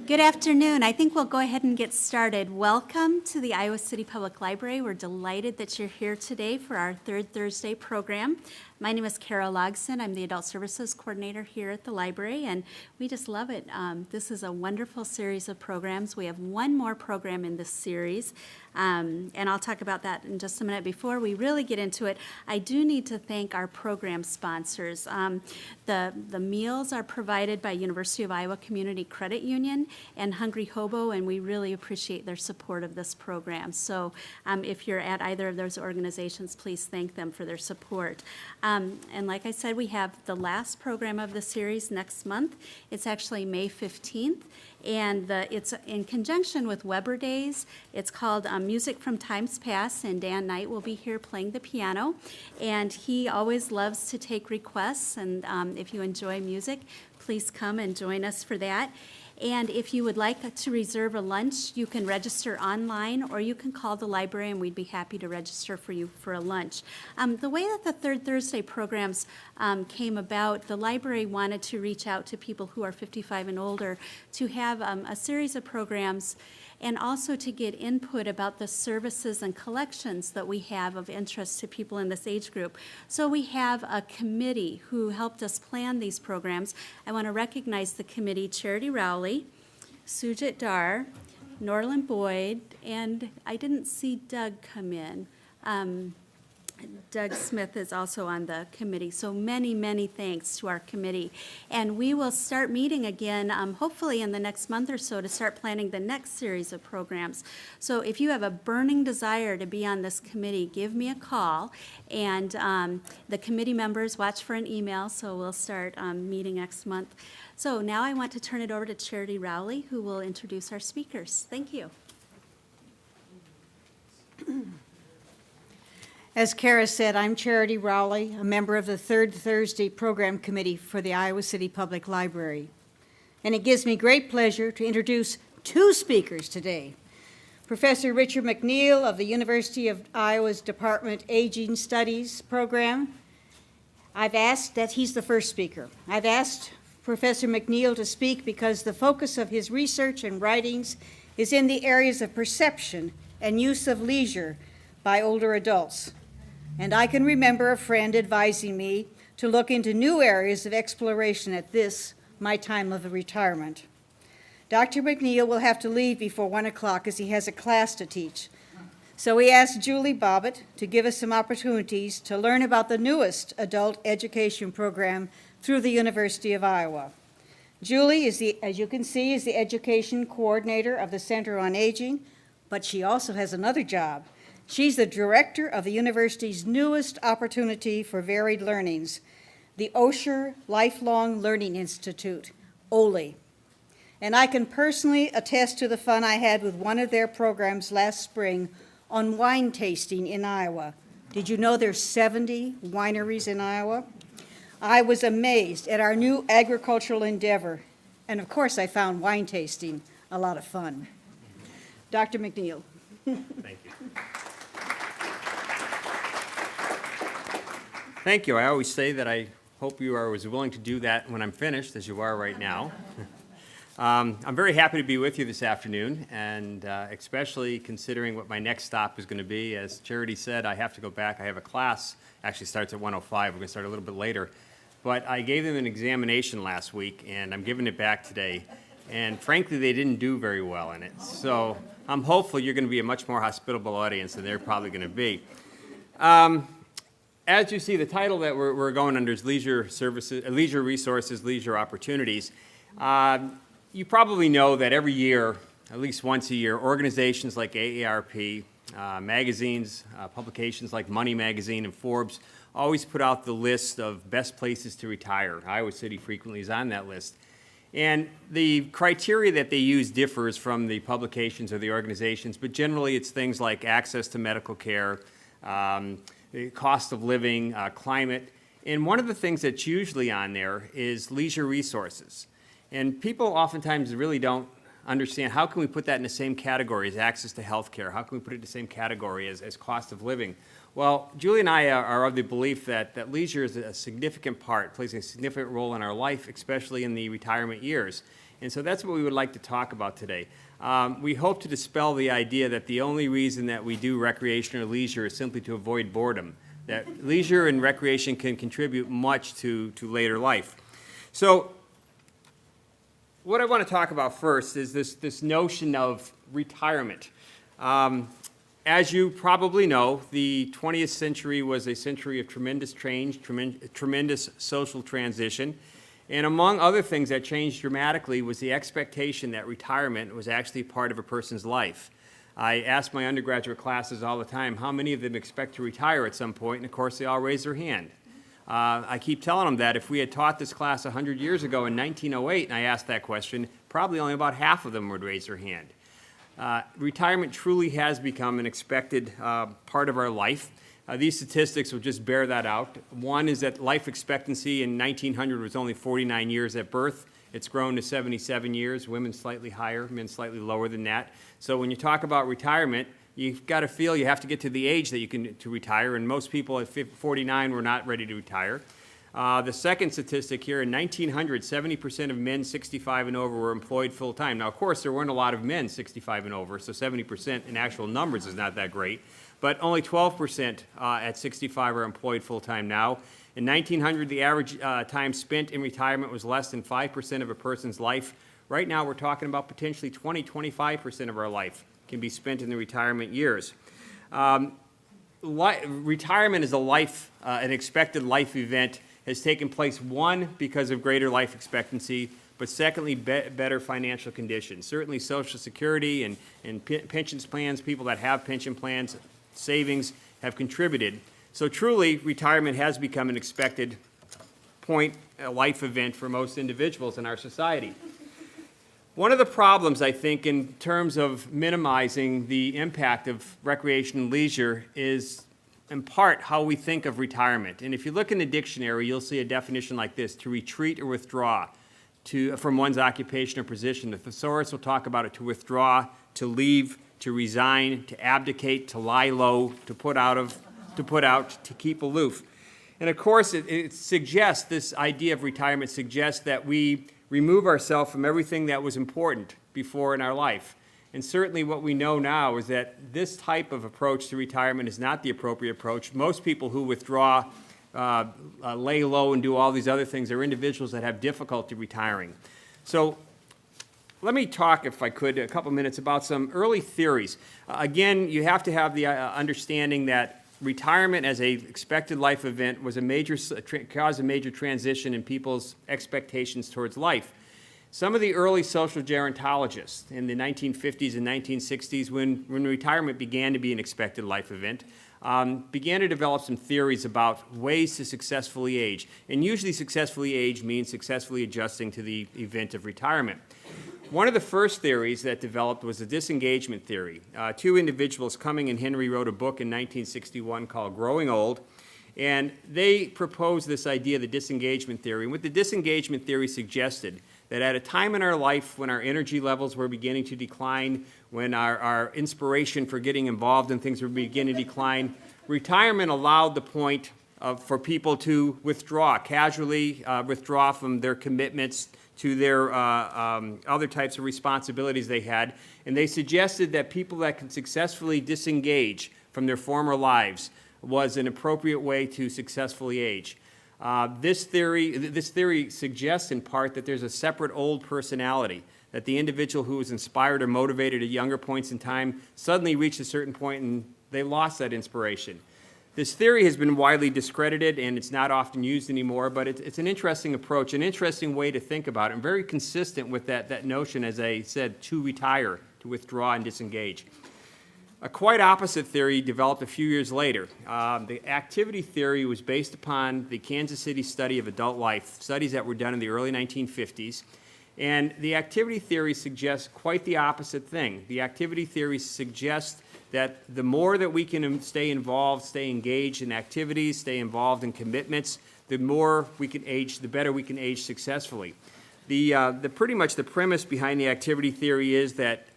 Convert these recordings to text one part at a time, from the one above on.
Good afternoon. I think we'll go ahead and get started. Welcome to the Iowa City Public Library. We're delighted that you're here today for our third Thursday program. My name is Kara Logson. I'm the Adult Services Coordinator here at the library, and we just love it. This is a wonderful series of programs. We have one more program in this series, and I'll talk about that in just a minute. Before we really get into it, I do need to thank our program sponsors. The meals are provided by University of Iowa Community Credit Union and Hungry Hobo, and we really appreciate their support of this program. So if you're at either of those organizations, please thank them for their support. And like I said, we have the last program of the series next month. It's actually May 15th, and it's in conjunction with Weber Days. It's called Music from Times Past, and Dan Knight will be here playing the piano. And he always loves to take requests, and if you enjoy music, please come and join us for that. And if you would like to reserve a lunch, you can register online, or you can call the library and we'd be happy to register for you for a lunch. The way that the Third Thursday programs came about, the library wanted to reach out to people who are 55 and older to have a series of programs and also to get input about the services and collections that we have of interest to people in this age group. So we have a committee who helped us plan these programs. I want to recognize the committee: Charity Rowley, Sujit Dar, Norland Boyd, and I didn't see Doug come in. Doug Smith is also on the committee. So many, many thanks to our committee. And we will start meeting again, hopefully in the next month or so, to start planning the next series of programs. So if you have a burning desire to be on this committee, give me a call. And the committee members, watch for an email, so we'll start meeting next month. So now I want to turn it over to Charity Rowley, who will introduce our speakers. Thank you. As Kara said, I'm Charity Rowley, a member of the Third Thursday Program Committee for the Iowa City Public Library. And it gives me great pleasure to introduce two speakers today. Professor Richard MacNeil of the University of Iowa's Department Aging Studies program. He's the first speaker. I've asked Professor MacNeil to speak because the focus of his research and writings is in the areas of perception and use of leisure by older adults. And I can remember a friend advising me to look into new areas of exploration at this, my time of retirement. Dr. MacNeil will have to leave before 1 o'clock as he has a class to teach. So we asked Julie Bobbitt to give us some opportunities to learn about the newest adult education program through the University of Iowa. Julie as you can see, is the education coordinator of the Center on Aging, but she also has another job. She's the director of the university's newest opportunity for varied learnings, the Osher Lifelong Learning Institute, OLLI. And I can personally attest to the fun I had with one of their programs last spring on wine tasting in Iowa. Did you know there's 70 wineries in Iowa? I was amazed at our new agricultural endeavor. And of course, I found wine tasting a lot of fun. Dr. MacNeil. Thank you. Thank you. I always say that I hope you are as willing to do that when I'm finished as you are right now. I'm very happy to be with you this afternoon, and especially considering what my next stop is going to be. As Charity said, I have to go back. I have a class, actually starts at 1:05. We're going to start a little bit later. But I gave them an examination last week, and I'm giving it back today. And frankly, they didn't do very well in it. So I'm hopeful you're going to be a much more hospitable audience than they're probably going to be. As you see, the title that we're going under is Leisure Services, Leisure Resources, Leisure Opportunities. You probably know that every year, at least once a year, organizations like AARP, magazines, publications like Money Magazine and Forbes always put out the list of best places to retire. Iowa City frequently is on that list. And the criteria that they use differs from the publications or the organizations, but generally it's things like access to medical care, the cost of living, climate. And one of the things that's usually on there is leisure resources. And people oftentimes really don't understand, how can we put that in the same category as access to health care? How can we put it in the same category as cost of living? Well, Julie and I are of the belief that leisure is a significant part, plays a significant role in our life, especially in the retirement years. And so that's what we would like to talk about today. We hope to dispel the idea that the only reason that we do recreation or leisure is simply to avoid boredom, that leisure and recreation can contribute much to later life. So what I want to talk about first is this notion of retirement. As you probably know, the 20th century was a century of tremendous change, tremendous social transition. And among other things that changed dramatically was the expectation that retirement was actually part of a person's life. I ask my undergraduate classes all the time, how many of them expect to retire at some point? And of course, they all raise their hand. I keep telling them that if we had taught this class 100 years ago in 1908, and I asked that question, probably only about half of them would raise their hand. Retirement truly has become an expected part of our life. These statistics will just bear that out. One is that life expectancy in 1900 was only 49 years at birth. It's grown to 77 years, women slightly higher, men slightly lower than that. So when you talk about retirement, you've got to feel you have to get to the age that you can to retire, and most people at 49 were not ready to retire. The second statistic here, in 1900, 70% of men 65 and over were employed full-time. Now, of course, there weren't a lot of men 65 and over, so 70% in actual numbers is not that great. But only 12% at 65 are employed full-time now. In 1900, the average time spent in retirement was less than 5% of a person's life. Right now, we're talking about potentially 25% of our life can be spent in the retirement years. Retirement is an expected life event has taken place, one, because of greater life expectancy, but secondly, better financial conditions. Certainly Social Security and pensions plans, people that have pension plans, savings have contributed. So truly, retirement has become an expected point, a life event for most individuals in our society. One of the problems, I think, in terms of minimizing the impact of recreation and leisure is, in part, how we think of retirement. And if you look in the dictionary, you'll see a definition like this: to retreat or withdraw from one's occupation or position. The thesaurus will talk about it: to withdraw, to leave, to resign, to abdicate, to lie low, to put out, to keep aloof. And of course, it suggests, this idea of retirement suggests that we remove ourselves from everything that was important before in our life. And certainly what we know now is that this type of approach to retirement is not the appropriate approach. Most people who withdraw, lay low and do all these other things are individuals that have difficulty retiring. So let me talk, if I could, a couple minutes about some early theories. Again, you have to have the understanding that retirement as a expected life event was caused a major transition in people's expectations towards life. Some of the early social gerontologists in the 1950s and 1960s, when retirement began to be an expected life event, began to develop some theories about ways to successfully age. And usually successfully age means successfully adjusting to the event of retirement. One of the first theories that developed was the disengagement theory. Two individuals, Cumming and Henry, wrote a book in 1961 called Growing Old, and they proposed this idea, the disengagement theory. And what the disengagement theory suggested, that at a time in our life when our energy levels were beginning to decline, when our inspiration for getting involved in things were beginning to decline, retirement allowed the point for people to withdraw, casually withdraw from their commitments to their other types of responsibilities they had. And they suggested that people that can successfully disengage from their former lives was an appropriate way to successfully age. This theory suggests in part that there's a separate old personality, that the individual who was inspired or motivated at younger points in time suddenly reached a certain point and they lost that inspiration. This theory has been widely discredited and it's not often used anymore, but it's an interesting approach, an interesting way to think about it, and very consistent with that notion, as I said, to retire, to withdraw and disengage. A quite opposite theory developed a few years later. The activity theory was based upon the Kansas City study of adult life, studies that were done in the early 1950s. And the activity theory suggests quite the opposite thing. The activity theory suggests that the more that we can stay involved, stay engaged in activities, stay involved in commitments, the more we can age, the better we can age successfully. Pretty much the premise behind the activity theory is that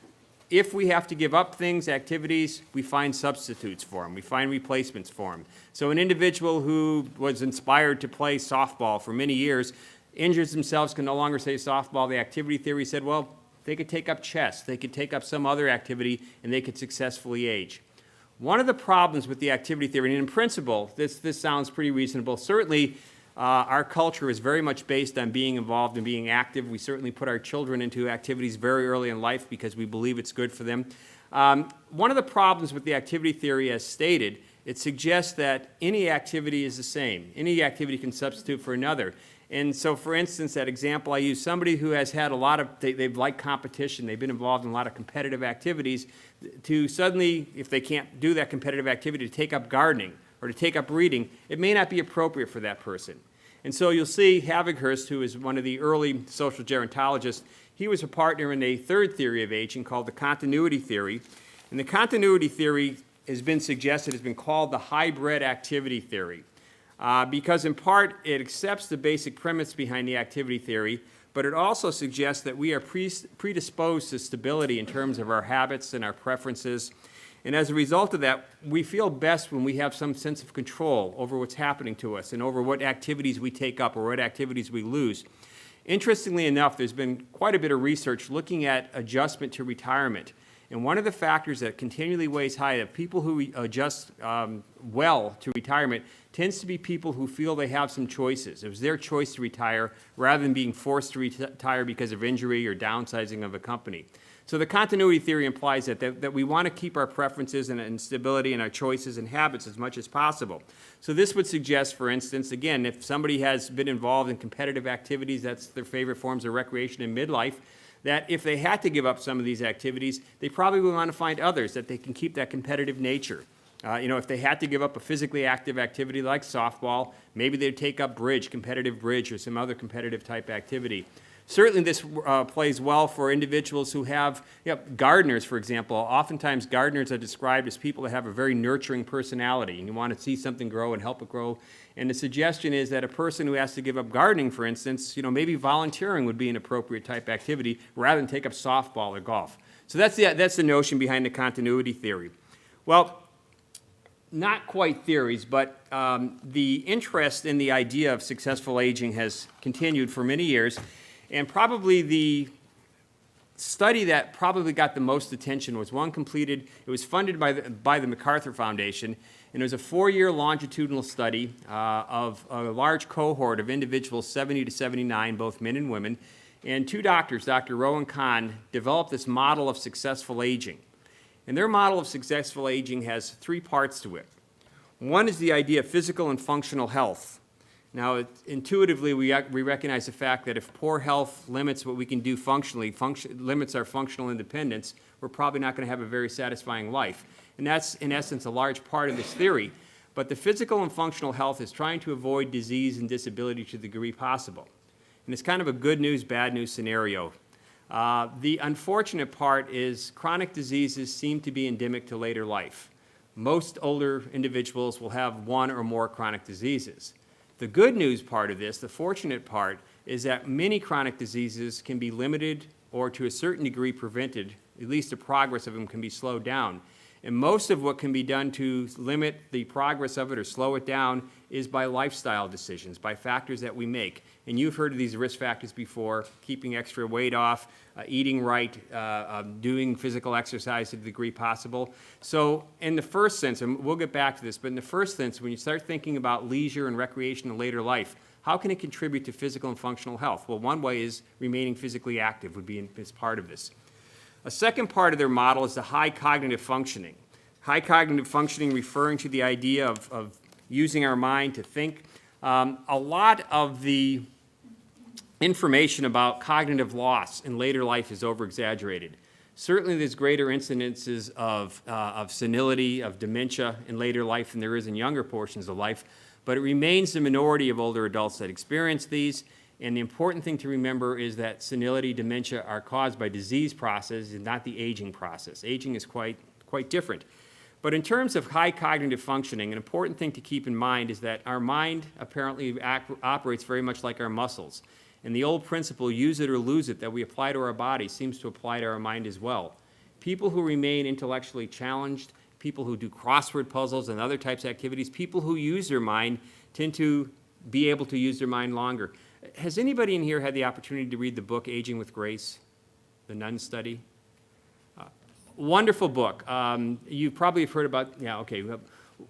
if we have to give up things, activities, we find substitutes for them. We find replacements for them. So an individual who was inspired to play softball for many years injures themselves, can no longer say softball. The activity theory said, well, they could take up chess, they could take up some other activity, and they could successfully age. One of the problems with the activity theory, and in principle, this sounds pretty reasonable. Certainly, our culture is very much based on being involved and being active. We certainly put our children into activities very early in life because we believe it's good for them. One of the problems with the activity theory, as stated, it suggests that any activity is the same. Any activity can substitute for another. And so, for instance, that example I use, somebody who has had a lot of, they've liked competition, they've been involved in a lot of competitive activities, to suddenly, if they can't do that competitive activity, to take up gardening or to take up reading, it may not be appropriate for that person. And so you'll see Havighurst, who is one of the early social gerontologists, he was a partner in a third theory of aging called the continuity theory. And the continuity theory has been suggested, has been called the hybrid activity theory. Because in part it accepts the basic premise behind the activity theory, but it also suggests that we are predisposed to stability in terms of our habits and our preferences. And as a result of that, we feel best when we have some sense of control over what's happening to us and over what activities we take up or what activities we lose. Interestingly enough, there's been quite a bit of research looking at adjustment to retirement. And one of the factors that continually weighs high of people who adjust well to retirement tends to be people who feel they have some choices. It was their choice to retire rather than being forced to retire because of injury or downsizing of a company. So the continuity theory implies that we want to keep our preferences and stability and our choices and habits as much as possible. So this would suggest, for instance, again, if somebody has been involved in competitive activities, that's their favorite forms of recreation in midlife, that if they had to give up some of these activities, they probably would want to find others that they can keep that competitive nature. If they had to give up a physically active activity like softball, maybe they'd take up bridge, competitive bridge, or some other competitive type activity. Certainly this plays well for individuals who have, gardeners, for example. Oftentimes gardeners are described as people that have a very nurturing personality, and you want to see something grow and help it grow. And the suggestion is that a person who has to give up gardening, for instance, maybe volunteering would be an appropriate type activity rather than take up softball or golf. So that's the notion behind the continuity theory. Well, not quite theories, but the interest in the idea of successful aging has continued for many years. And probably the study that probably got the most attention was one completed, it was funded by the MacArthur Foundation, and it was a 4-year longitudinal study of a large cohort of individuals 70 to 79, both men and women, and two doctors, Dr. Rowe and Kahn, developed this model of successful aging. And their model of successful aging has 3 parts to it. One is the idea of physical and functional health. Now, intuitively, we recognize the fact that if poor health limits what we can do functionally, limits our functional independence, we're probably not going to have a very satisfying life. And that's, in essence, a large part of this theory. But the physical and functional health is trying to avoid disease and disability to the degree possible. And it's kind of a good news, bad news scenario. The unfortunate part is chronic diseases seem to be endemic to later life. Most older individuals will have one or more chronic diseases. The good news part of this, the fortunate part, is that many chronic diseases can be limited or to a certain degree prevented. At least the progress of them can be slowed down. And most of what can be done to limit the progress of it or slow it down is by lifestyle decisions, by factors that we make. And you've heard of these risk factors before: keeping extra weight off, eating right, doing physical exercise to the degree possible. So in the first sense, and we'll get back to this, but in the first sense, when you start thinking about leisure and recreation in later life, how can it contribute to physical and functional health? Well, one way is remaining physically active would be as part of this. A second part of their model is the high cognitive functioning. High cognitive functioning referring to the idea of using our mind to think. A lot of the information about cognitive loss in later life is over-exaggerated. Certainly there's greater incidences of senility, of dementia in later life than there is in younger portions of life, but it remains the minority of older adults that experience these. And the important thing to remember is that senility, dementia are caused by disease processes and not the aging process. Aging is quite different. But in terms of high cognitive functioning, an important thing to keep in mind is that our mind apparently operates very much like our muscles. And the old principle, use it or lose it, that we apply to our body seems to apply to our mind as well. People who remain intellectually challenged, people who do crossword puzzles and other types of activities, people who use their mind tend to be able to use their mind longer. Has anybody in here had the opportunity to read the book Aging with Grace, the nun study? Wonderful book. You probably have heard about, yeah, okay.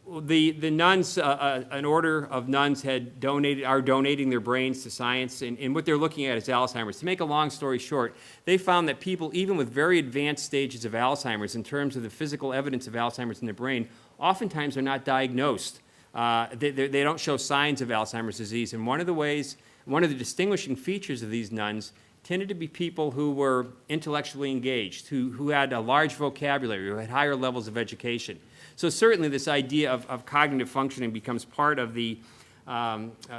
The nuns, an order of nuns are donating their brains to science, and what they're looking at is Alzheimer's. To make a long story short, they found that people, even with very advanced stages of Alzheimer's, in terms of the physical evidence of Alzheimer's in their brain, oftentimes are not diagnosed. They don't show signs of Alzheimer's disease, and one of the distinguishing features of these nuns tended to be people who were intellectually engaged, who had a large vocabulary, who had higher levels of education. So certainly this idea of cognitive functioning becomes part of the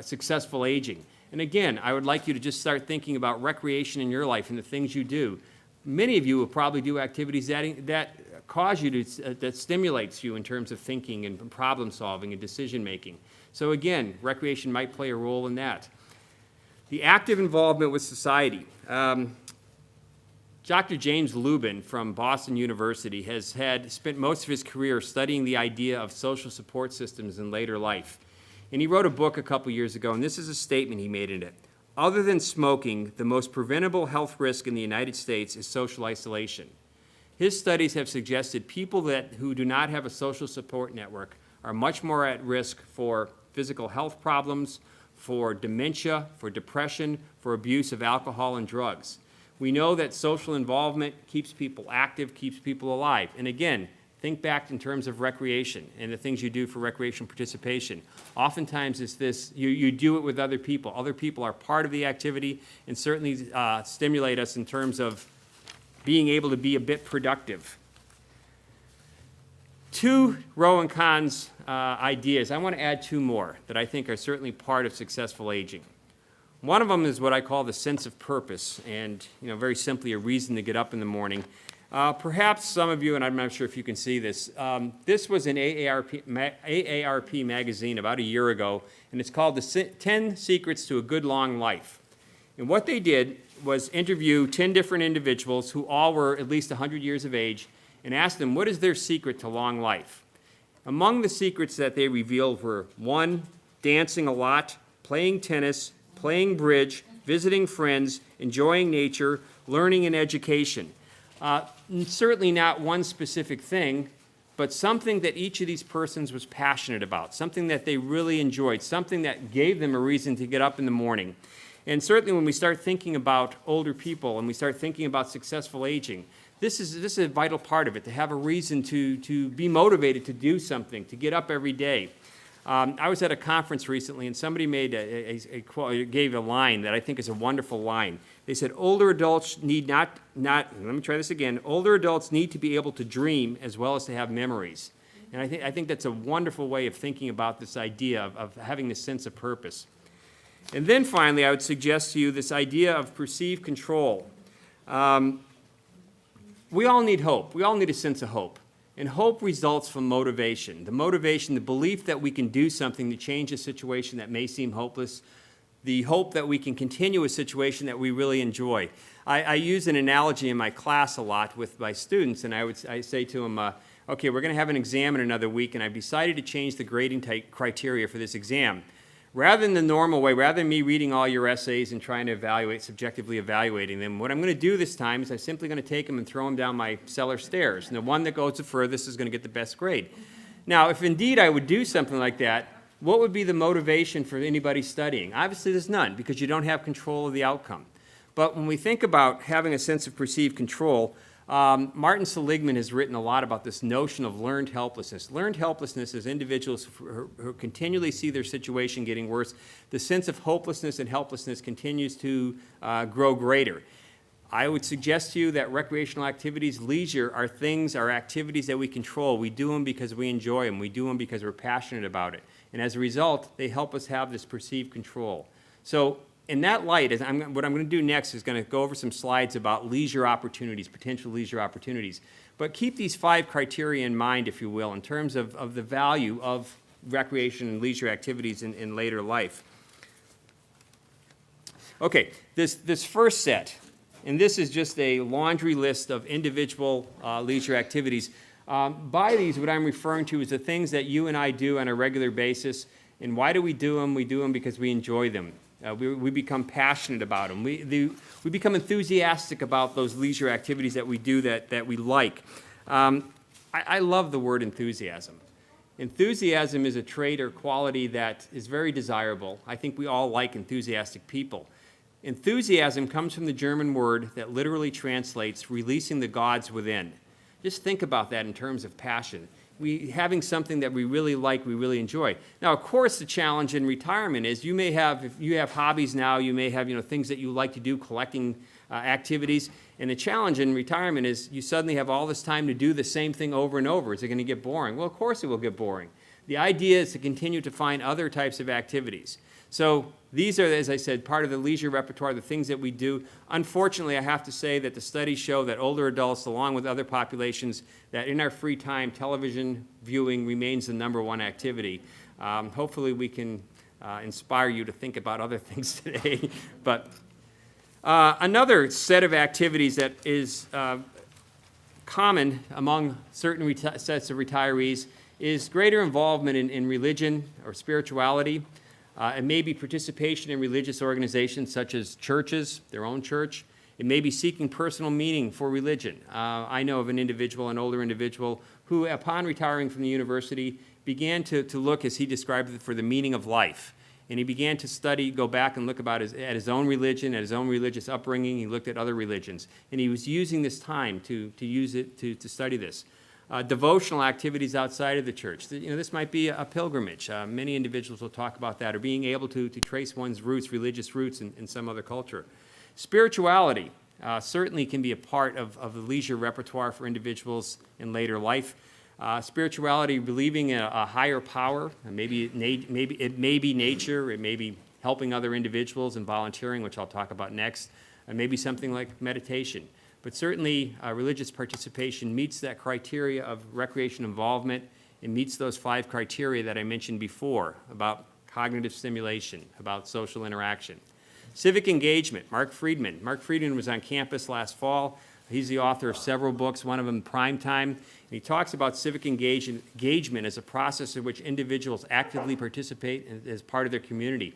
successful aging. And again, I would like you to just start thinking about recreation in your life and the things you do. Many of you will probably do activities that cause you to, that stimulates you in terms of thinking and problem solving and decision making. So again, recreation might play a role in that. The active involvement with society. Dr. James Lubin from Boston University has spent most of his career studying the idea of social support systems in later life. And he wrote a book a couple years ago, and this is a statement he made in it. Other than smoking, the most preventable health risk in the United States is social isolation. His studies have suggested people who do not have a social support network are much more at risk for physical health problems, for dementia, for depression, for abuse of alcohol and drugs. We know that social involvement keeps people active, keeps people alive. And again, think back in terms of recreation and the things you do for recreational participation. Oftentimes it's this, you do it with other people. Other people are part of the activity and certainly stimulate us in terms of being able to be a bit productive. Two Rowe and Kahn's ideas. I want to add two more that I think are certainly part of successful aging. One of them is what I call the sense of purpose, and very simply a reason to get up in the morning. Perhaps some of you, and I'm not sure if you can see this, this was in AARP magazine about a year ago, and it's called the 10 Secrets to a Good Long Life. And what they did was interview 10 different individuals who all were at least 100 years of age and ask them what is their secret to long life. Among the secrets that they revealed were 1, dancing a lot, playing tennis, playing bridge, visiting friends, enjoying nature, learning and education. Certainly not one specific thing, but something that each of these persons was passionate about, something that they really enjoyed, something that gave them a reason to get up in the morning. And certainly when we start thinking about older people and we start thinking about successful aging, this is a vital part of it, to have a reason to be motivated to do something, to get up every day. I was at a conference recently, and somebody made gave a line that I think is a wonderful line. They said, older adults need let me try this again, older adults need to be able to dream as well as to have memories. And I think that's a wonderful way of thinking about this idea of having this sense of purpose. And then finally, I would suggest to you this idea of perceived control. We all need hope. We all need a sense of hope. And hope results from motivation. The motivation, the belief that we can do something to change a situation that may seem hopeless, the hope that we can continue a situation that we really enjoy. I use an analogy in my class a lot with my students, and I say to them, okay, we're going to have an exam in another week, and I've decided to change the grading criteria for this exam. Rather than the normal way, rather than me reading all your essays and trying to subjectively evaluating them, what I'm going to do this time is I'm simply going to take them and throw them down my cellar stairs. And the one that goes the furthest is going to get the best grade. Now, if indeed I would do something like that, what would be the motivation for anybody studying? Obviously, there's none, because you don't have control of the outcome. But when we think about having a sense of perceived control, Martin Seligman has written a lot about this notion of learned helplessness. Learned helplessness is individuals who continually see their situation getting worse. The sense of hopelessness and helplessness continues to grow greater. I would suggest to you that recreational activities, leisure, are activities that we control. We do them because we enjoy them. We do them because we're passionate about it. And as a result, they help us have this perceived control. So in that light, what I'm going to do next is going to go over some slides about leisure opportunities, potential leisure opportunities. But keep these 5 criteria in mind, if you will, in terms of the value of recreation and leisure activities in later life. Okay, this first set, and this is just a laundry list of individual leisure activities. By these, what I'm referring to is the things that you and I do on a regular basis. And why do we do them? We do them because we enjoy them. We become passionate about them. We become enthusiastic about those leisure activities that we do that we like. I love the word enthusiasm. Enthusiasm is a trait or quality that is very desirable. I think we all like enthusiastic people. Enthusiasm comes from the German word that literally translates releasing the gods within. Just think about that in terms of passion. Having something that we really like, we really enjoy. Now, of course, the challenge in retirement is if you have hobbies now, you may have things that you like to do, collecting activities. And the challenge in retirement is you suddenly have all this time to do the same thing over and over. Is it going to get boring? Well, of course it will get boring. The idea is to continue to find other types of activities. So these are, as I said, part of the leisure repertoire, the things that we do. Unfortunately, I have to say that the studies show that older adults, along with other populations, that in our free time, television viewing remains the #1 activity. Hopefully we can inspire you to think about other things today. But another set of activities that is common among certain sets of retirees is greater involvement in religion or spirituality. It may be participation in religious organizations such as churches, their own church. It may be seeking personal meaning for religion. I know of an older individual, who upon retiring from the university began to look, as he described it, for the meaning of life. And he began to go back and look at his own religion, at his own religious upbringing. He looked at other religions. And he was using this time to use it to study this. Devotional activities outside of the church. This might be a pilgrimage. Many individuals will talk about that, or being able to trace one's roots, religious roots in some other culture. Spirituality certainly can be a part of the leisure repertoire for individuals in later life. Spirituality, believing in a higher power, maybe it may be nature, it may be helping other individuals and volunteering, which I'll talk about next, and maybe something like meditation. But certainly, religious participation meets that criteria of recreation involvement. It meets those 5 criteria that I mentioned before about cognitive stimulation, about social interaction. Civic engagement, Mark Friedman. Mark Friedman was on campus last fall. He's the author of several books, one of them Prime Time. And he talks about civic engagement as a process in which individuals actively participate as part of their community.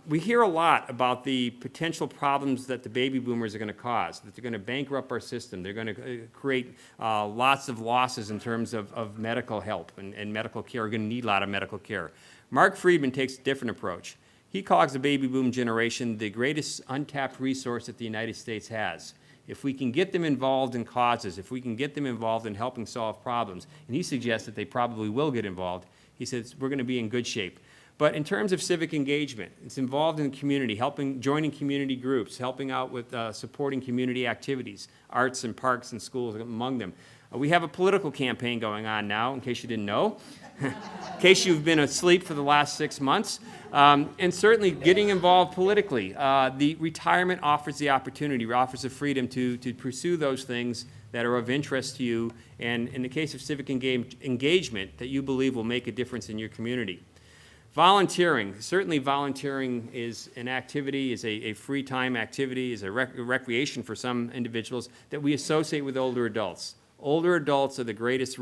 We hear a lot about the potential problems that the baby boomers are going to cause, that they're going to bankrupt our system. They're going to create lots of losses in terms of medical help and medical care. We're going to need a lot of medical care. Mark Friedman takes a different approach. He calls the baby boom generation the greatest untapped resource that the United States has. If we can get them involved in causes, if we can get them involved in helping solve problems, and he suggests that they probably will get involved, he says we're going to be in good shape. But in terms of civic engagement, it's involved in the community, joining community groups, helping out with supporting community activities, arts and parks and schools among them. We have a political campaign going on now, in case you didn't know, in case you've been asleep for the last 6 months, and certainly getting involved politically. The retirement offers the opportunity, offers the freedom to pursue those things that are of interest to you, and in the case of civic engagement, that you believe will make a difference in your community. Volunteering. Certainly volunteering is an activity, is a free time activity, is a recreation for some individuals that we associate with older adults. Older adults are the greatest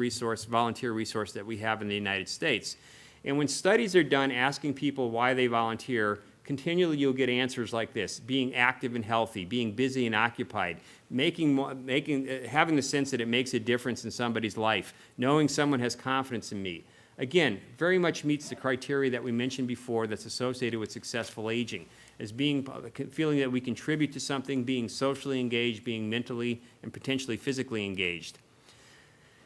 volunteer resource that we have in the United States. And when studies are done asking people why they volunteer, continually you'll get answers like this: being active and healthy, being busy and occupied, having the sense that it makes a difference in somebody's life, knowing someone has confidence in me. Again, very much meets the criteria that we mentioned before that's associated with successful aging, as feeling that we contribute to something, being socially engaged, being mentally and potentially physically engaged.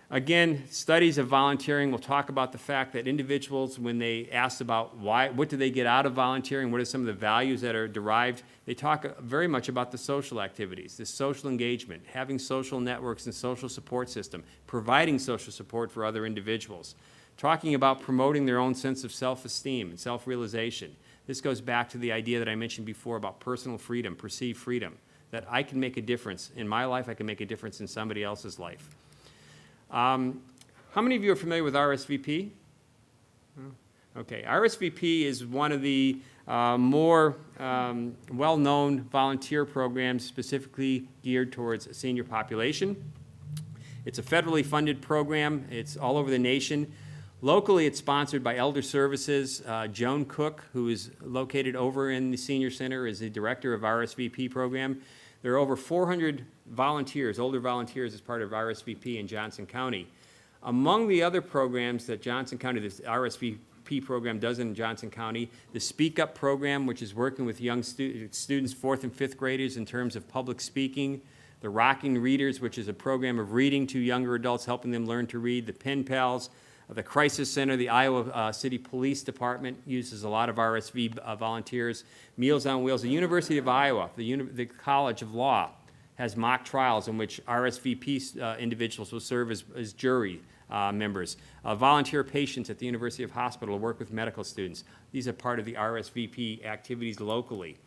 Again, studies of volunteering will talk about the fact that individuals, when they ask about what do they get out of volunteering, what are some of the values that are derived, they talk very much about the social activities, the social engagement, having social networks and social support system, providing social support for other individuals. Talking about promoting their own sense of self-esteem and self-realization. This goes back to the idea that I mentioned before about personal freedom, perceived freedom, that I can make a difference in my life, I can make a difference in somebody else's life. How many of you are familiar with RSVP? Okay, RSVP is one of the more well-known volunteer programs specifically geared towards a senior population. It's a federally funded program. It's all over the nation. Locally, it's sponsored by Elder Services. Joan Cook, who is located over in the Senior Center, is the director of RSVP program. There are over 400 volunteers, older volunteers, as part of RSVP in Johnson County. Among the other programs that Johnson County, this RSVP program does in Johnson County, the Speak Up program, which is working with young students, 4th and 5th graders in terms of public speaking. The Rocking Readers, which is a program of reading to younger adults, helping them learn to read. The Pen Pals. The Crisis Center, the Iowa City Police Department uses a lot of RSV volunteers. Meals on Wheels, the University of Iowa, the College of Law has mock trials in which RSVP individuals will serve as jury members. Volunteer patients at the University of Hospital work with medical students. These are part of the RSVP activities locally.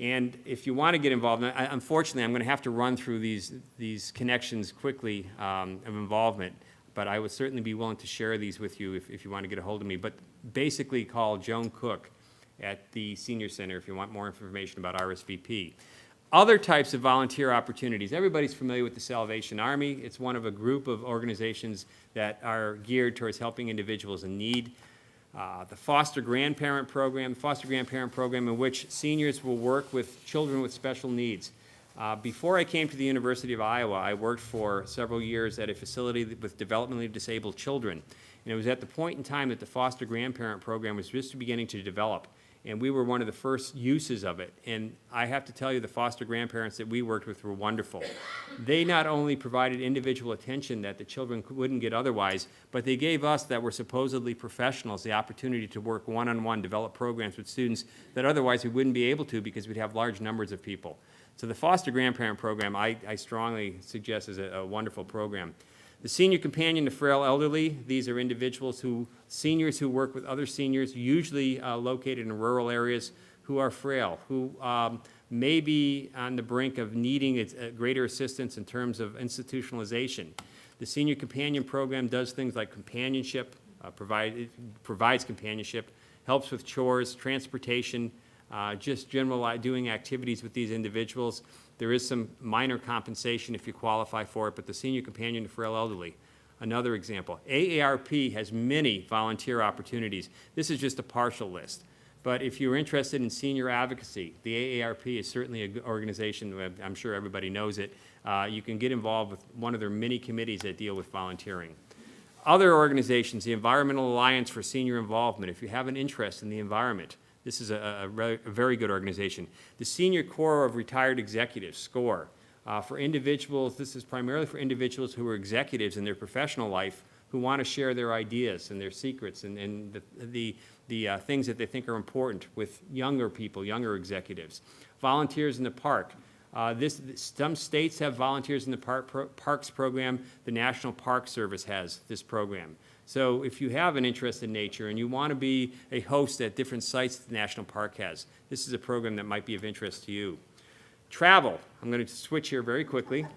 And if you want to get involved, unfortunately, I'm going to have to run through these connections quickly of involvement. But I would certainly be willing to share these with you if you want to get a hold of me. But basically call Joan Cook at the Senior Center if you want more information about RSVP. Other types of volunteer opportunities. Everybody's familiar with the Salvation Army. It's one of a group of organizations that are geared towards helping individuals in need. The Foster Grandparent program in which seniors will work with children with special needs. Before I came to the University of Iowa, I worked for several years at a facility with developmentally disabled children. And it was at the point in time that the foster grandparent program was just beginning to develop. And we were one of the first uses of it. And I have to tell you, the foster grandparents that we worked with were wonderful. They not only provided individual attention that the children wouldn't get otherwise, but they gave us, that were supposedly professionals, the opportunity to work one-on-one, develop programs with students that otherwise we wouldn't be able to because we'd have large numbers of people. So the foster grandparent program, I strongly suggest, is a wonderful program. The Senior Companion to Frail Elderly, these are seniors who work with other seniors, usually located in rural areas, who are frail, who may be on the brink of needing greater assistance in terms of institutionalization. The Senior Companion program does things like companionship, provides companionship, helps with chores, transportation, just general doing activities with these individuals. There is some minor compensation if you qualify for it, but the Senior Companion to Frail Elderly, another example. AARP has many volunteer opportunities. This is just a partial list. But if you're interested in senior advocacy, the AARP is certainly an organization, I'm sure everybody knows it. You can get involved with one of their many committees that deal with volunteering. Other organizations, the Environmental Alliance for Senior Involvement, if you have an interest in the environment, this is a very good organization. The Senior Corps of Retired Executives, SCORE, for individuals, this is primarily for individuals who are executives in their professional life who want to share their ideas and their secrets and the things that they think are important with younger people, younger executives. Volunteers in the Park. Some states have Volunteers in the Parks program. The National Park Service has this program. So if you have an interest in nature and you want to be a host at different sites that the National Park has, this is a program that might be of interest to you. Travel. I'm going to switch here very quickly.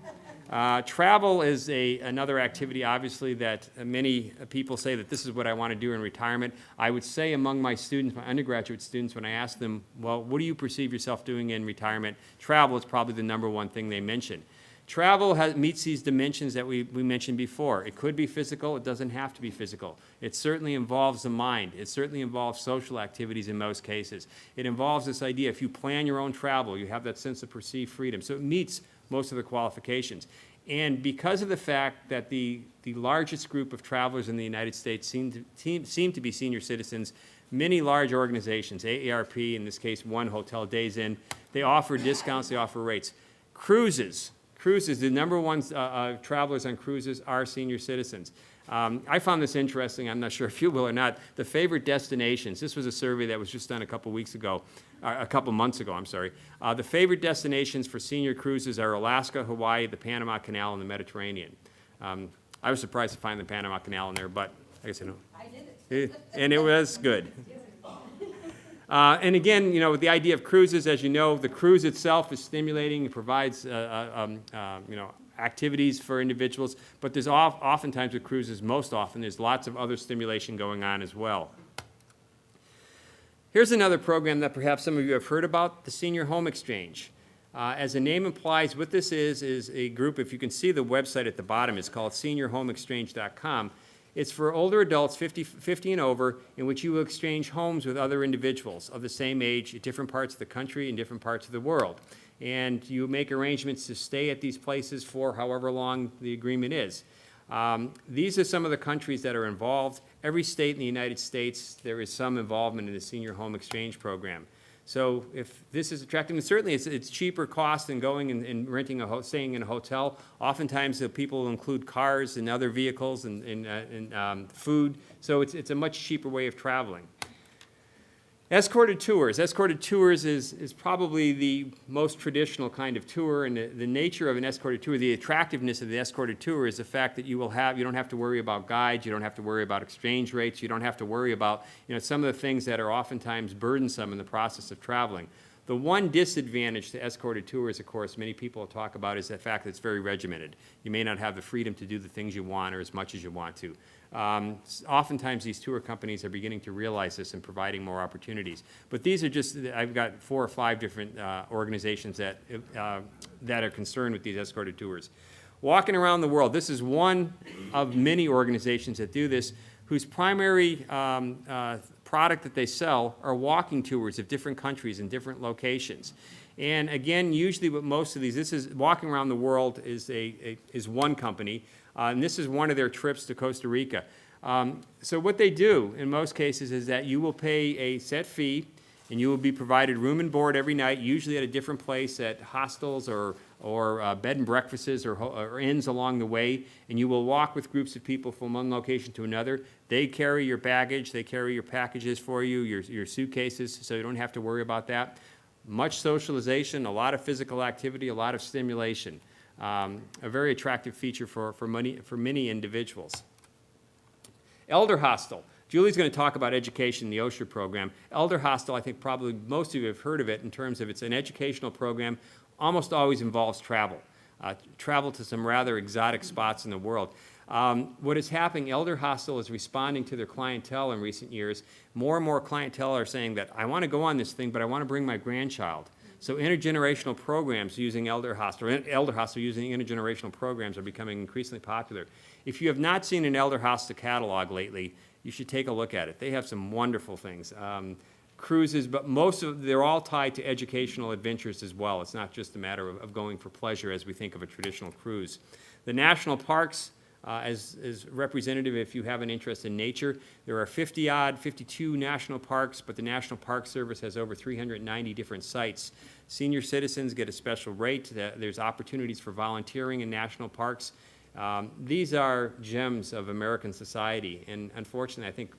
Travel is another activity, obviously, that many people say that this is what I want to do in retirement. I would say among my students, my undergraduate students, when I ask them, well, what do you perceive yourself doing in retirement? Travel is probably the number one thing they mention. Travel meets these dimensions that we mentioned before. It could be physical. It doesn't have to be physical. It certainly involves the mind. It certainly involves social activities in most cases. It involves this idea, if you plan your own travel, you have that sense of perceived freedom. So it meets most of the qualifications. And because of the fact that the largest group of travelers in the United States seem to be senior citizens, many large organizations, AARP, in this case, One Hotel Days Inn, they offer discounts, they offer rates. Cruises, the number one travelers on cruises are senior citizens. I found this interesting. I'm not sure if you will or not. The favorite destinations. This was a survey that was just done a couple months ago. The favorite destinations for senior cruises are Alaska, Hawaii, the Panama Canal, and the Mediterranean. I was surprised to find the Panama Canal in there, but I guess I know. I did it. And it was good. And again, with the idea of cruises, as you know, the cruise itself is stimulating. It provides, activities for individuals. But there's oftentimes with cruises, most often, there's lots of other stimulation going on as well. Here's another program that perhaps some of you have heard about, the Senior Home Exchange. As the name implies, what this is a group, if you can see the website at the bottom, it's called seniorhomeexchange.com. It's for older adults, 50 and over, in which you will exchange homes with other individuals of the same age at different parts of the country and different parts of the world. And you make arrangements to stay at these places for however long the agreement is. These are some of the countries that are involved. Every state in the United States, there is some involvement in the Senior Home Exchange Program. So if this is attractive, and certainly it's cheaper cost than going and renting staying in a hotel. Oftentimes the people will include cars and other vehicles and food. So it's a much cheaper way of traveling. Escorted tours. Escorted tours is probably the most traditional kind of tour, and the nature of an escorted tour, the attractiveness of the escorted tour is the fact that you don't have to worry about guides, you don't have to worry about exchange rates, you don't have to worry about some of the things that are oftentimes burdensome in the process of traveling. The one disadvantage to escorted tours, of course, many people talk about is the fact that it's very regimented. You may not have the freedom to do the things you want or as much as you want to. Oftentimes these tour companies are beginning to realize this and providing more opportunities. But these are just, I've got 4 or 5 different organizations that are concerned with these escorted tours. Walking around the world, this is one of many organizations that do this, whose primary product that they sell are walking tours of different countries and different locations. And again, usually with most of these, this is walking around the world is one company. And this is one of their trips to Costa Rica. So what they do in most cases is that you will pay a set fee and you will be provided room and board every night, usually at a different place at hostels or bed and breakfasts or inns along the way, and you will walk with groups of people from one location to another. They carry your baggage, they carry your packages for you, your suitcases, so you don't have to worry about that. Much socialization, a lot of physical activity, a lot of stimulation. A very attractive feature for many individuals. Elder Hostel. Julie's going to talk about education in the Osher program. Elder Hostel, I think probably most of you have heard of it in terms of it's an educational program, almost always involves travel. Travel to some rather exotic spots in the world. What is happening, Elder Hostel is responding to their clientele in recent years. More and more clientele are saying that I want to go on this thing, but I want to bring my grandchild. So intergenerational programs using Elder Hostel using intergenerational programs are becoming increasingly popular. If you have not seen an Elder Hostel catalog lately, you should take a look at it. They have some wonderful things. Cruises, but they're all tied to educational adventures as well. It's not just a matter of going for pleasure as we think of a traditional cruise. The national parks, as representative, if you have an interest in nature, there are 52 national parks, but the National Park Service has over 390 different sites. Senior citizens get a special rate. There's opportunities for volunteering in national parks. These are gems of American society, and unfortunately, I think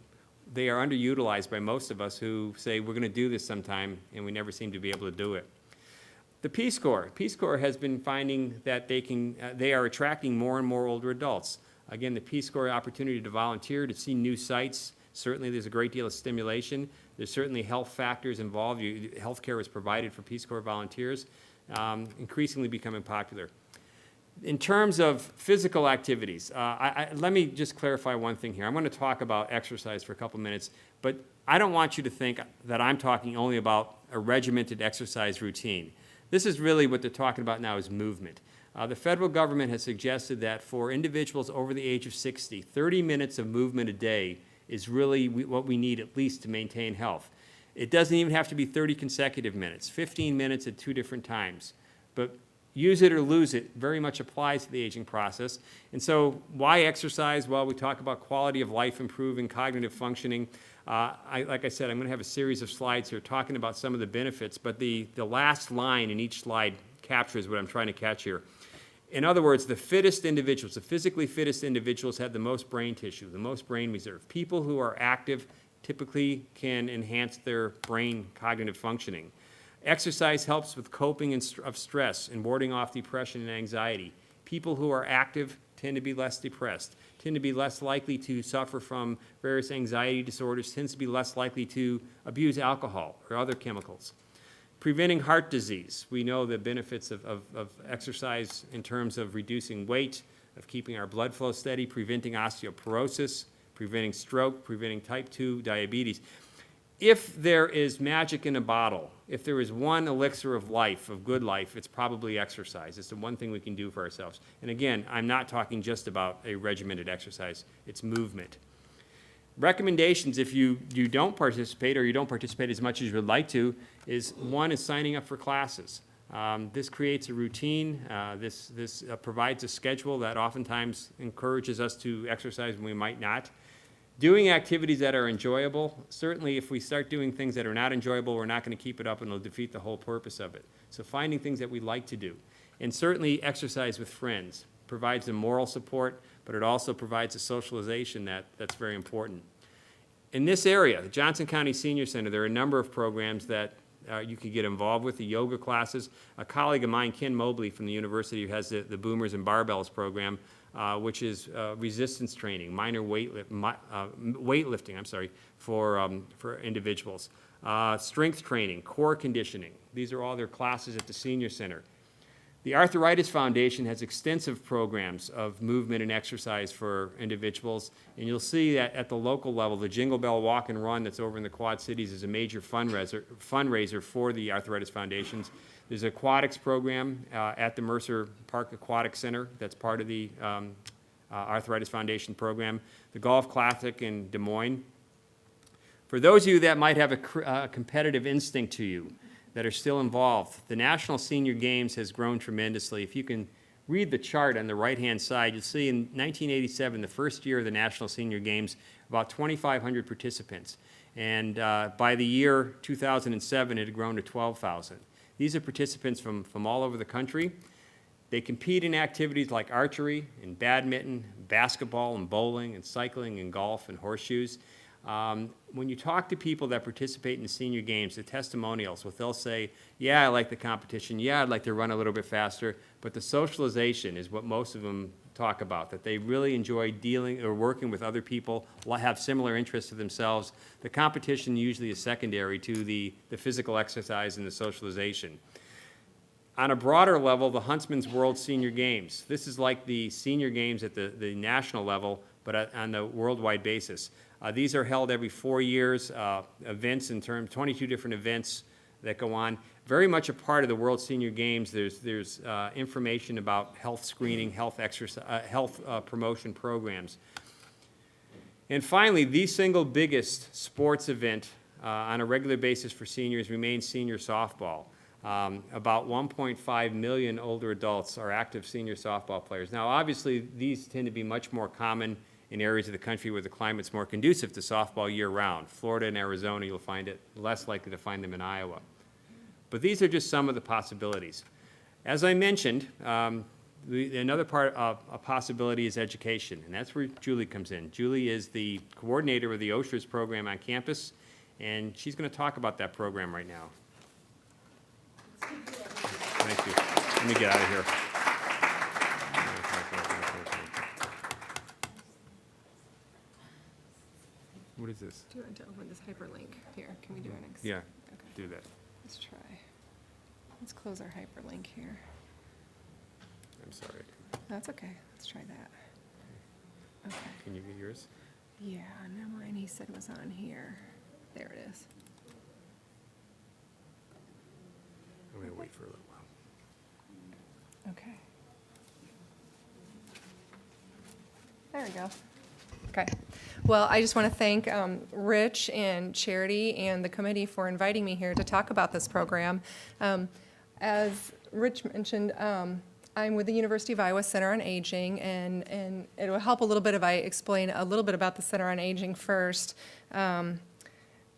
they are underutilized by most of us who say we're going to do this sometime, and we never seem to be able to do it. The Peace Corps. Peace Corps has been finding that they are attracting more and more older adults. Again, the Peace Corps opportunity to volunteer, to see new sites. Certainly there's a great deal of stimulation. There's certainly health factors involved. Health care is provided for Peace Corps volunteers, increasingly becoming popular. In terms of physical activities, let me just clarify one thing here. I'm going to talk about exercise for a couple minutes, but I don't want you to think that I'm talking only about a regimented exercise routine. This is really what they're talking about now is movement. The federal government has suggested that for individuals over the age of 60, 30 minutes of movement a day is really what we need at least to maintain health. It doesn't even have to be 30 consecutive minutes, 15 minutes at 2 different times. But use it or lose it very much applies to the aging process. And so why exercise? Well, we talk about quality of life improving, cognitive functioning. Like I said, I'm going to have a series of slides here talking about some of the benefits, but the last line in each slide captures what I'm trying to catch here. In other words, the fittest individuals, the physically fittest individuals have the most brain tissue, the most brain reserve. People who are active typically can enhance their brain cognitive functioning. Exercise helps with coping of stress and warding off depression and anxiety. People who are active tend to be less depressed, tend to be less likely to suffer from various anxiety disorders, tends to be less likely to abuse alcohol or other chemicals. Preventing heart disease. We know the benefits of exercise in terms of reducing weight, of keeping our blood flow steady, preventing osteoporosis, preventing stroke, preventing type 2 diabetes. if there is magic in a bottle, if there is one elixir of life, of good life, it's probably exercise. It's the one thing we can do for ourselves. And again, I'm not talking just about a regimented exercise, it's movement. Recommendations, if you don't participate or you don't participate as much as you would like to, is one is signing up for classes. This creates a routine. This provides a schedule that oftentimes encourages us to exercise when we might not. Doing activities that are enjoyable. Certainly, if we start doing things that are not enjoyable, we're not going to keep it up and it'll defeat the whole purpose of it. So finding things that we like to do. And certainly exercise with friends provides the moral support, but it also provides a socialization that's very important. In this area, the Johnson County Senior Center, there are a number of programs that you could get involved with, the yoga classes. A colleague of mine, Ken Mobley from the university, who has the Boomers and Barbells program, which is resistance training, minor weightlifting, for individuals. Strength training, core conditioning. These are all their classes at the Senior Center. The Arthritis Foundation has extensive programs of movement and exercise for individuals, and you'll see that at the local level, the Jingle Bell Walk and Run that's over in the Quad Cities is a major fundraiser for the Arthritis Foundations. There's an aquatics program at the Mercer Park Aquatic Center that's part of the Arthritis Foundation program. The Golf Classic in Des Moines. For those of you that might have a competitive instinct to you, that are still involved, the National Senior Games has grown tremendously. If you can read the chart on the right-hand side, you'll see in 1987, the first year of the National Senior Games, about 2,500 participants. And by the year 2007, it had grown to 12,000. These are participants from all over the country. They compete in activities like archery and badminton, basketball and bowling and cycling and golf and horseshoes. When you talk to people that participate in the senior games, the testimonials, what they'll say, yeah, I like the competition, yeah, I'd like to run a little bit faster, but the socialization is what most of them talk about, that they really enjoy dealing or working with other people, have similar interests to themselves. The competition usually is secondary to the physical exercise and the socialization. On a broader level, the Huntsman's World Senior Games. This is like the senior games at the national level, but on the worldwide basis. These are held every 4 years, events in terms, 22 different events that go on. Very much a part of the World Senior Games, there's information about health screening, health promotion programs. And finally, the single biggest sports event on a regular basis for seniors remains senior softball. About 1.5 million older adults are active senior softball players. Now, obviously, these tend to be much more common in areas of the country where the climate's more conducive to softball year-round. Florida and Arizona, you'll find it less likely to find them in Iowa. But these are just some of the possibilities. As I mentioned, another part of a possibility is education, and that's where Julie comes in. Julie is the coordinator of the Osher's program on campus, and she's going to talk about that program right now. Thank you. Let me get out of here. What is this? Do you want to open this hyperlink here? Can we do it next? Yeah, Okay. do that. Let's try. Let's close our hyperlink here. I'm sorry. That's okay. Let's try that. Okay. Can you get yours? Yeah, no, mine he said was on here. There it is. I'm going to wait for a little while. Okay. There we go. Okay. Well, I just want to thank Rich and Charity and the committee for inviting me here to talk about this program. As Rich mentioned, I'm with the University of Iowa Center on Aging, and it will help a little bit if I explain a little bit about the Center on Aging first.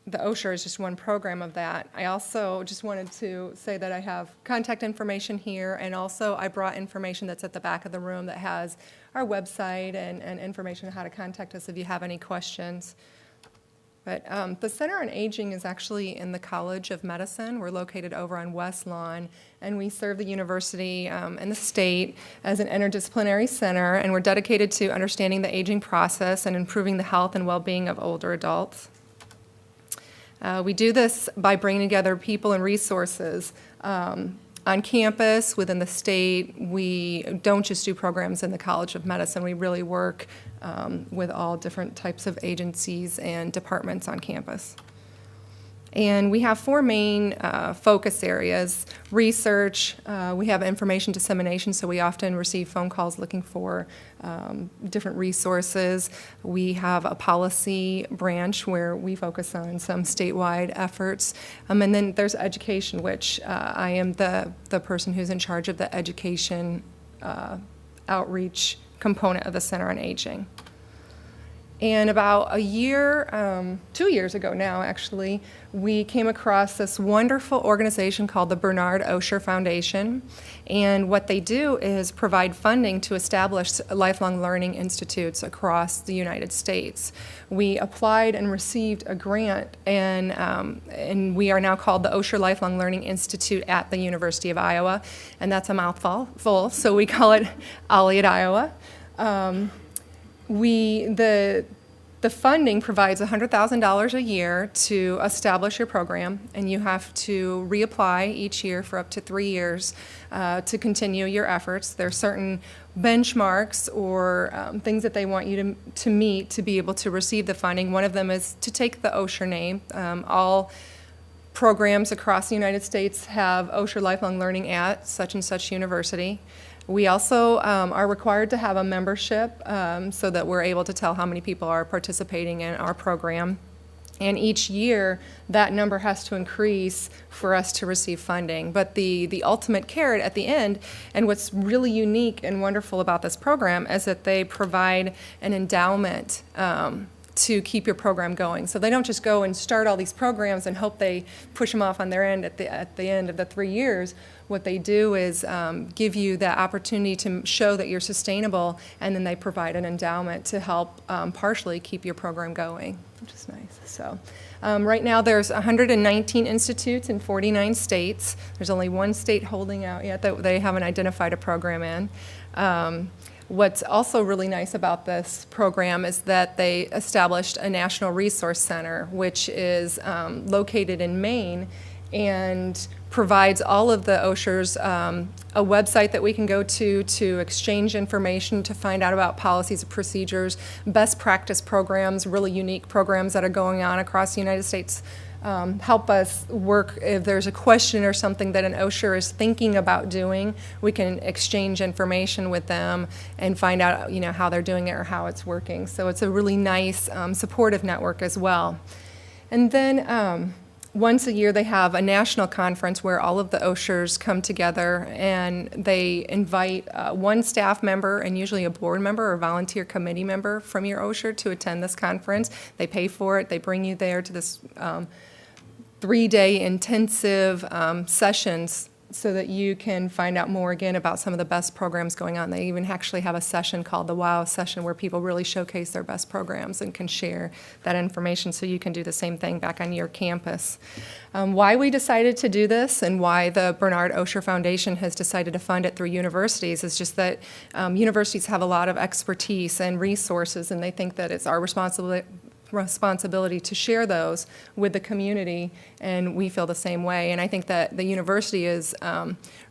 The Osher is just one program of that. I also just wanted to say that I have contact information here, and also I brought information that's at the back of the room that has our website and information on how to contact us if you have any questions. But the Center on Aging is actually in the College of Medicine. We're located over on West Lawn, and we serve the university and the state as an interdisciplinary center, and we're dedicated to understanding the aging process and improving the health and well-being of older adults. We do this by bringing together people and resources on campus, within the state. We don't just do programs in the College of Medicine. We really work with all different types of agencies and departments on campus. And we have four main focus areas: research, we have information dissemination, so we often receive phone calls looking for different resources. We have a policy branch where we focus on some statewide efforts. And then there's education, which I am the person who's in charge of the education outreach component of the Center on Aging. And about a year, 2 years ago now actually, we came across this wonderful organization called the Bernard Osher Foundation. And what they do is provide funding to establish lifelong learning institutes across the United States. We applied and received a grant, and we are now called the Osher Lifelong Learning Institute at the University of Iowa. And that's a mouthful, so we call it OLLI at Iowa. The funding provides $100,000 a year to establish your program, and you have to reapply each year for up to 3 years to continue your efforts. There are certain benchmarks or things that they want you to meet to be able to receive the funding. One of them is to take the Osher name. All programs across the United States have Osher Lifelong Learning at such and such university. We also are required to have a membership so that we're able to tell how many people are participating in our program. And each year, that number has to increase for us to receive funding. But the ultimate carrot at the end, and what's really unique and wonderful about this program, is that they provide an endowment to keep your program going. So they don't just go and start all these programs and hope they push them off on their end at the end of the 3 years. What they do is give you the opportunity to show that you're sustainable, and then they provide an endowment to help partially keep your program going, which is nice. So right now there's 119 institutes in 49 states. There's only one state holding out yet that they haven't identified a program in. What's also really nice about this program is that they established a National Resource Center, which is located in Maine, and provides all of the Oshers a website that we can go to exchange information, to find out about policies and procedures, best practice programs, really unique programs that are going on across the United States. Help us work if there's a question or something that an Osher is thinking about doing. We can exchange information with them and find out, how they're doing it or how it's working. So it's a really nice supportive network as well. And then once a year they have a national conference where all of the Oshers come together, and they invite one staff member and usually a board member or volunteer committee member from your Osher to attend this conference. They pay for it. They bring you there to this 3-day intensive sessions so that you can find out more again about some of the best programs going on. They even actually have a session called the WOW session where people really showcase their best programs and can share that information, so you can do the same thing back on your campus. Why we decided to do this and why the Bernard Osher Foundation has decided to fund it through universities is just that universities have a lot of expertise and resources, and they think that it's our responsibility to share those with the community, and we feel the same way. And I think that the university has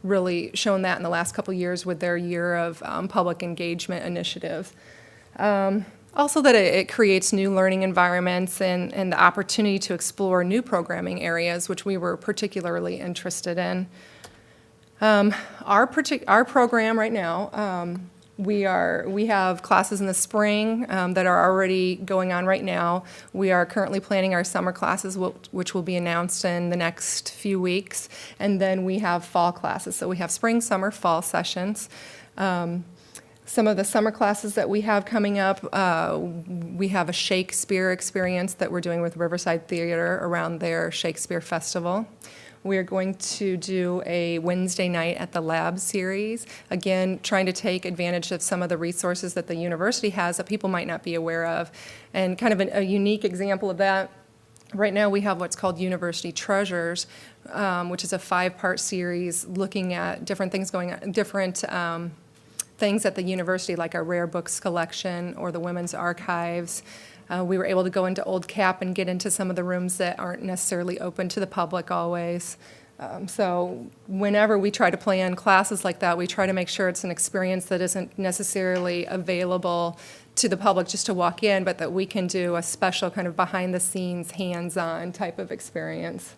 really shown that in the last couple of years with their year of public engagement initiatives. Also that it creates new learning environments and the opportunity to explore new programming areas, which we were particularly interested in. Our program right now, we have classes in the spring that are already going on right now. We are currently planning our summer classes, which will be announced in the next few weeks. And then we have fall classes. So we have spring, summer, fall sessions. Some of the summer classes that we have coming up, we have a Shakespeare experience that we're doing with Riverside Theater around their Shakespeare Festival. We're going to do a Wednesday night at the Lab series, again, trying to take advantage of some of the resources that the university has that people might not be aware of. And kind of a unique example of that, right now we have what's called University Treasures, which is a 5-part series looking at different things going on, different things at the university, like our rare books collection or the women's archives. We were able to go into Old Cap and get into some of the rooms that aren't necessarily open to the public always. So whenever we try to plan classes like that, we try to make sure it's an experience that isn't necessarily available to the public just to walk in, but that we can do a special kind of behind-the-scenes, hands-on type of experience.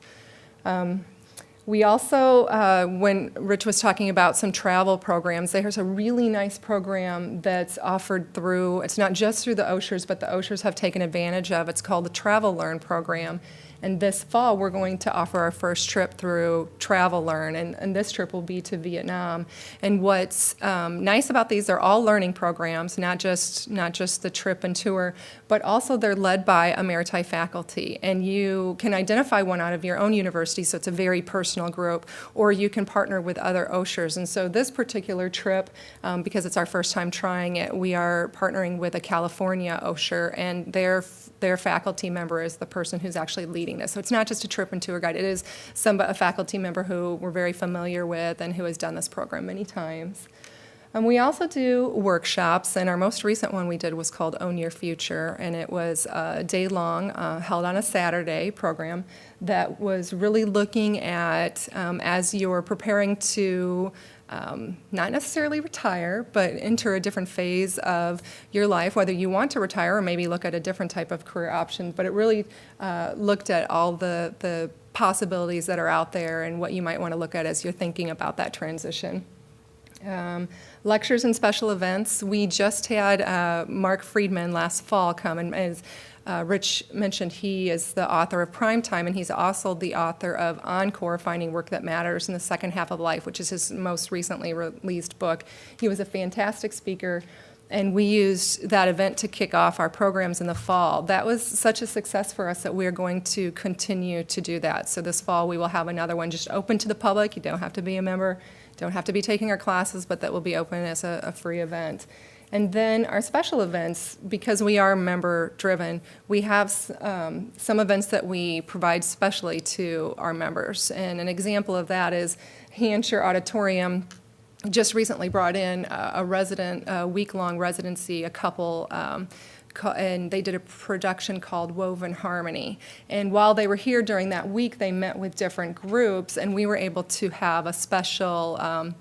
We also, when Rich was talking about some travel programs, there's a really nice program that's offered through, it's not just through the Oshers, but the Oshers have taken advantage of. It's called the Travel Learn program. And this fall, we're going to offer our first trip through Travel Learn, and this trip will be to Vietnam. And what's nice about these, they're all learning programs, not just the trip and tour, but also they're led by a Maritime faculty. And you can identify one out of your own university, so it's a very personal group, or you can partner with other Oshers. And so this particular trip, because it's our first time trying it, we are partnering with a California Osher, and their faculty member is the person who's actually leading this. So it's not just a trip and tour guide. It is a faculty member who we're very familiar with and who has done this program many times. We also do workshops, and our most recent one we did was called Own Your Future, and it was a day-long, held on a Saturday program that was really looking at, as you're preparing to not necessarily retire, but enter a different phase of your life, whether you want to retire or maybe look at a different type of career option. But it really looked at all the possibilities that are out there and what you might want to look at as you're thinking about that transition. Lectures and special events. We just had Mark Friedman last fall come, and as Rich mentioned, he is the author of Primetime, and he's also the author of Encore, Finding Work That Matters in the Second Half of Life, which is his most recently released book. He was a fantastic speaker, and we used that event to kick off our programs in the fall. That was such a success for us that we're going to continue to do that. So this fall we will have another one just open to the public. You don't have to be a member, don't have to be taking our classes, but that will be open as a free event. And then our special events, because we are member-driven, we have some events that we provide specially to our members. And an example of that is Hampshire Auditorium just recently brought in a week-long residency, a couple, and they did a production called Woven Harmony. And while they were here during that week, they met with different groups, and we were able to have a special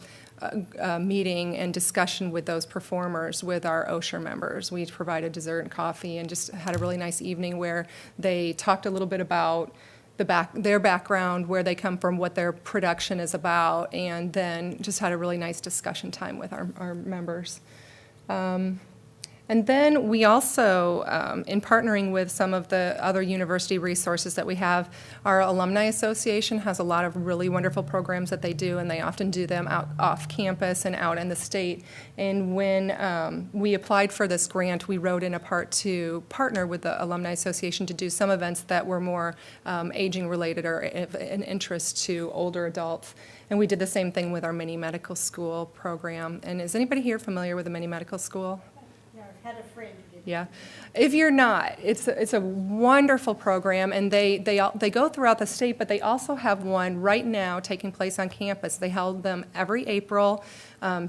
meeting and discussion with those performers, with our Osher members. We provided dessert and coffee and just had a really nice evening where they talked a little bit about their background, where they come from, what their production is about, and then just had a really nice discussion time with our members. And then we also, in partnering with some of the other university resources that we have, our Alumni Association has a lot of really wonderful programs that they do, and they often do them out off campus and out in the state. And when we applied for this grant, we wrote in a part to partner with the Alumni Association to do some events that were more aging related or an interest to older adults. And we did the same thing with our mini medical school program. And is anybody here familiar with the mini medical school? Had a friend who did. Yeah. If you're not, it's a wonderful program, and they go throughout the state, but they also have one right now taking place on campus. They held them every April,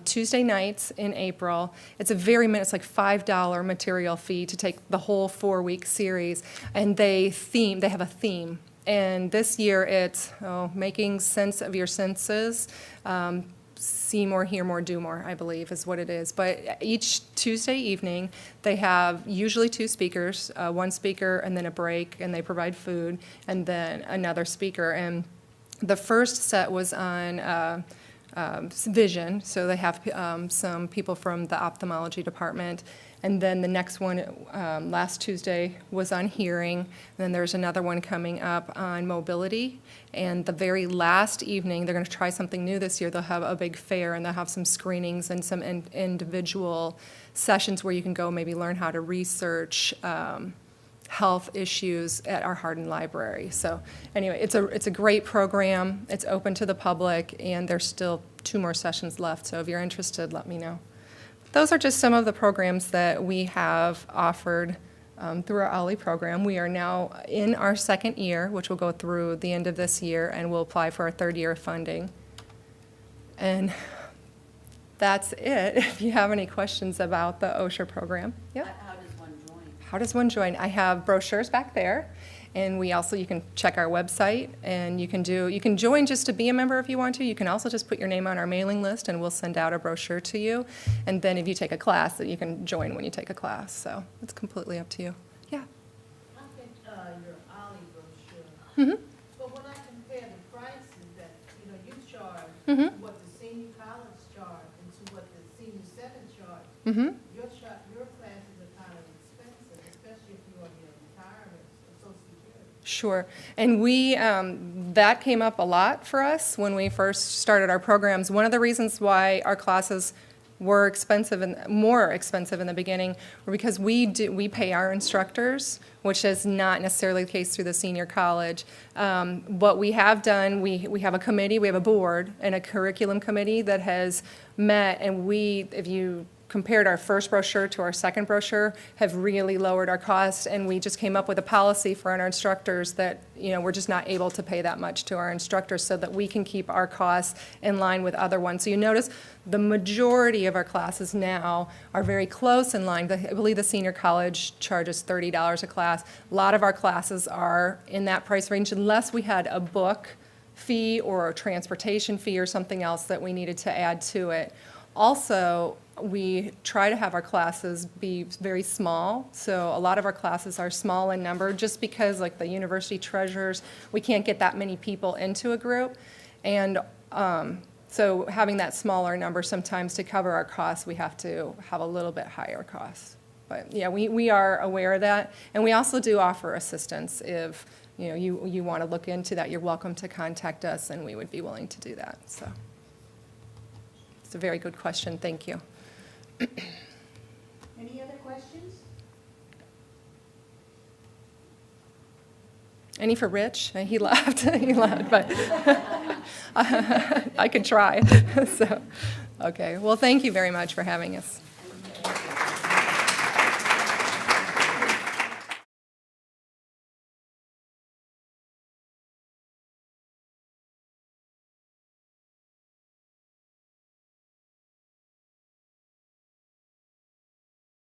Tuesday nights in April. It's like $5 material fee to take the whole 4-week series, and they have a theme. And this year it's making sense of your senses. See more, hear more, do more, I believe is what it is. But each Tuesday evening, they have usually 2 speakers, one speaker and then a break, and they provide food, and then another speaker. And the first set was on vision, so they have some people from the ophthalmology department. And then the next one, last Tuesday, was on hearing. And then there's another one coming up on mobility. And the very last evening, they're going to try something new this year. They'll have a big fair, and they'll have some screenings and some individual sessions where you can go maybe learn how to research health issues at our Hardin Library. So anyway, it's a great program. It's open to the public, and there's still 2 more sessions left. So if you're interested, let me know. Those are just some of the programs that we have offered through our OLLI program. We are now in our 2nd year, which will go through the end of this year, and we'll apply for our 3rd year of funding. And that's it. If you have any questions about the Osher program. Yep. How does one join? how does one join? I have brochures back there, and you can check our website, and you can join just to be a member if you want to. You can also just put your name on our mailing list, and we'll send out a brochure to you. And then if you take a class, that you can join when you take a class. So it's completely up to you. Yeah. I think your OLLI brochure. Mm-hmm. But when I compare the prices that, you charge, Mm-hmm. to what the senior college charge and to what the senior center charge, Mm-hmm. your classes are kind of expensive, especially if you're on your retirement or Social Security. Sure. And that came up a lot for us when we first started our programs. One of the reasons why our classes were expensive and more expensive in the beginning were because we pay our instructors, which is not necessarily the case through the senior college. What we have done, we have a committee, we have a board and a curriculum committee that has met, and if you compared our first brochure to our second brochure, have really lowered our costs, and we just came up with a policy for our instructors that, we're just not able to pay that much to our instructors so that we can keep our costs in line with other ones. So you notice the majority of our classes now are very close in line. I believe the senior college charges $30 a class. A lot of our classes are in that price range unless we had a book fee or a transportation fee or something else that we needed to add to it. Also, we try to have our classes be very small, so a lot of our classes are small in number just because, like the university treasurers, we can't get that many people into a group. And so having that smaller number, sometimes to cover our costs, we have to have a little bit higher costs. But yeah, we are aware of that. And we also do offer assistance. If you want to look into that, you're welcome to contact us, and we would be willing to do that. So it's a very good question. Thank you. Any other questions? Any for Rich? He left. He left, but I could try. So, okay. Well, thank you very much for having us.